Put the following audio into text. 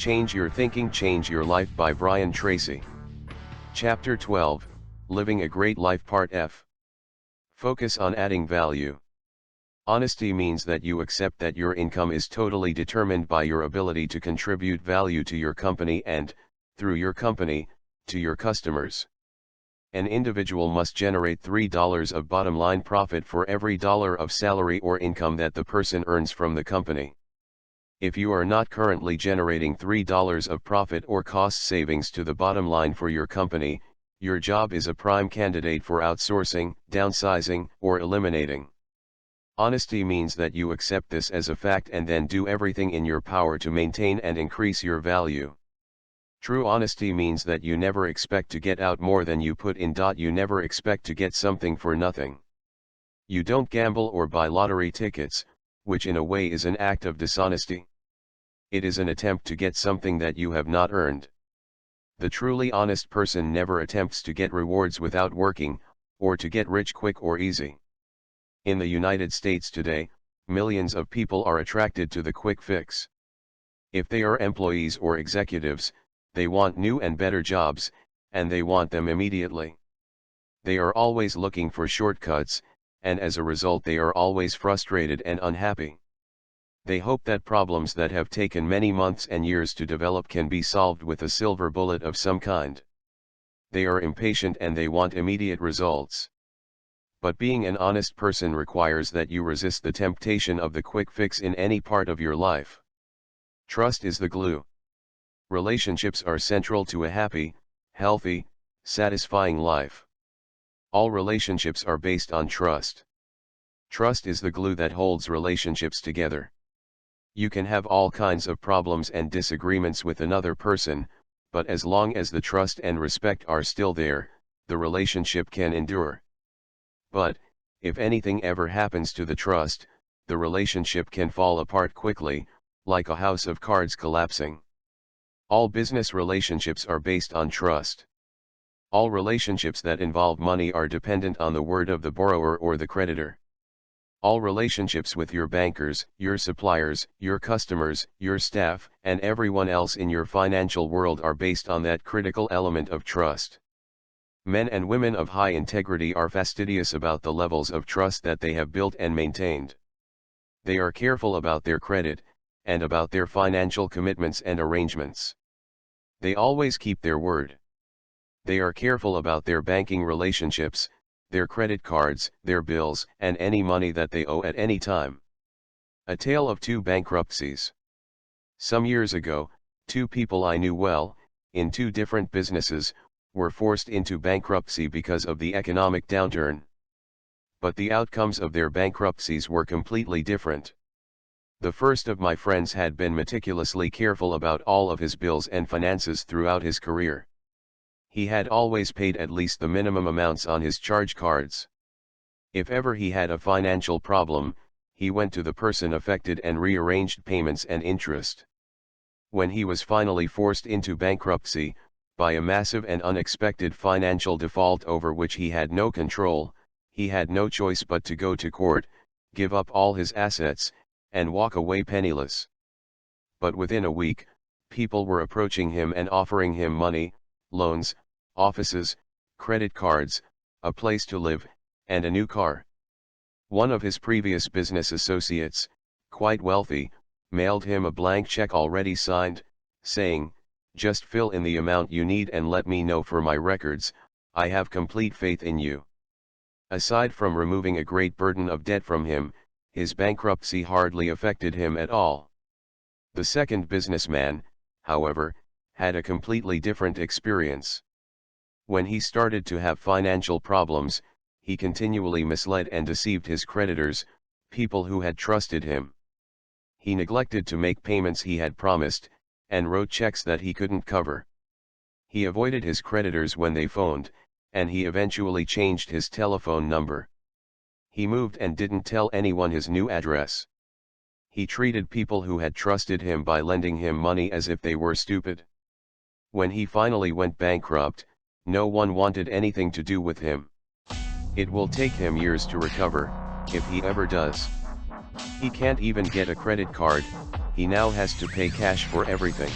Change Your Thinking, Change Your Life by Brian Tracy. Chapter 12, Living a Great Life Part F. Focus on adding value. Honesty means that you accept that your income is totally determined by your ability to contribute value to your company and, through your company, to your customers. An individual must generate $3 of bottom-line profit for every dollar of salary or income that the person earns from the company. If you are not currently generating $3 of profit or cost savings to the bottom line for your company, your job is a prime candidate for outsourcing, downsizing, or eliminating. Honesty means that you accept this as a fact and then do everything in your power to maintain and increase your value. True honesty means that you never expect to get out more than you put in. You never expect to get something for nothing. You don't gamble or buy lottery tickets, which in a way is an act of dishonesty. It is an attempt to get something that you have not earned. The truly honest person never attempts to get rewards without working, or to get rich quick or easy. In the United States today, millions of people are attracted to the quick fix. If they are employees or executives, they want new and better jobs, and they want them immediately. They are always looking for shortcuts, and as a result they are always frustrated and unhappy. They hope that problems that have taken many months and years to develop can be solved with a silver bullet of some kind. They are impatient and they want immediate results. But being an honest person requires that you resist the temptation of the quick fix in any part of your life. Trust is the glue. Relationships are central to a happy, healthy, satisfying life. All relationships are based on trust. Trust is the glue that holds relationships together. You can have all kinds of problems and disagreements with another person, but as long as the trust and respect are still there, the relationship can endure. But, if anything ever happens to the trust, the relationship can fall apart quickly, like a house of cards collapsing. All business relationships are based on trust. All relationships that involve money are dependent on the word of the borrower or the creditor. All relationships with your bankers, your suppliers, your customers, your staff, and everyone else in your financial world are based on that critical element of trust. Men and women of high integrity are fastidious about the levels of trust that they have built and maintained. They are careful about their credit, and about their financial commitments and arrangements. They always keep their word. They are careful about their banking relationships, their credit cards, their bills, and any money that they owe at any time. A tale of two bankruptcies. Some years ago, two people I knew well, in two different businesses, were forced into bankruptcy because of the economic downturn. But the outcomes of their bankruptcies were completely different. The first of my friends had been meticulously careful about all of his bills and finances throughout his career. He had always paid at least the minimum amounts on his charge cards. If ever he had a financial problem, he went to the person affected and rearranged payments and interest. When he was finally forced into bankruptcy, by a massive and unexpected financial default over which he had no control, he had no choice but to go to court, give up all his assets, and walk away penniless. But within a week, people were approaching him and offering him money, loans, offices, credit cards, a place to live, and a new car. One of his previous business associates, quite wealthy, mailed him a blank check already signed, saying, "Just fill in the amount you need and let me know for my records, I have complete faith in you." Aside from removing a great burden of debt from him, his bankruptcy hardly affected him at all. The second businessman, however, had a completely different experience. When he started to have financial problems, he continually misled and deceived his creditors, people who had trusted him. He neglected to make payments he had promised, and wrote checks that he couldn't cover. He avoided his creditors when they phoned, and he eventually changed his telephone number. He moved and didn't tell anyone his new address. He treated people who had trusted him by lending him money as if they were stupid. When he finally went bankrupt, no one wanted anything to do with him. It will take him years to recover, if he ever does. He can't even get a credit card, he now has to pay cash for everything.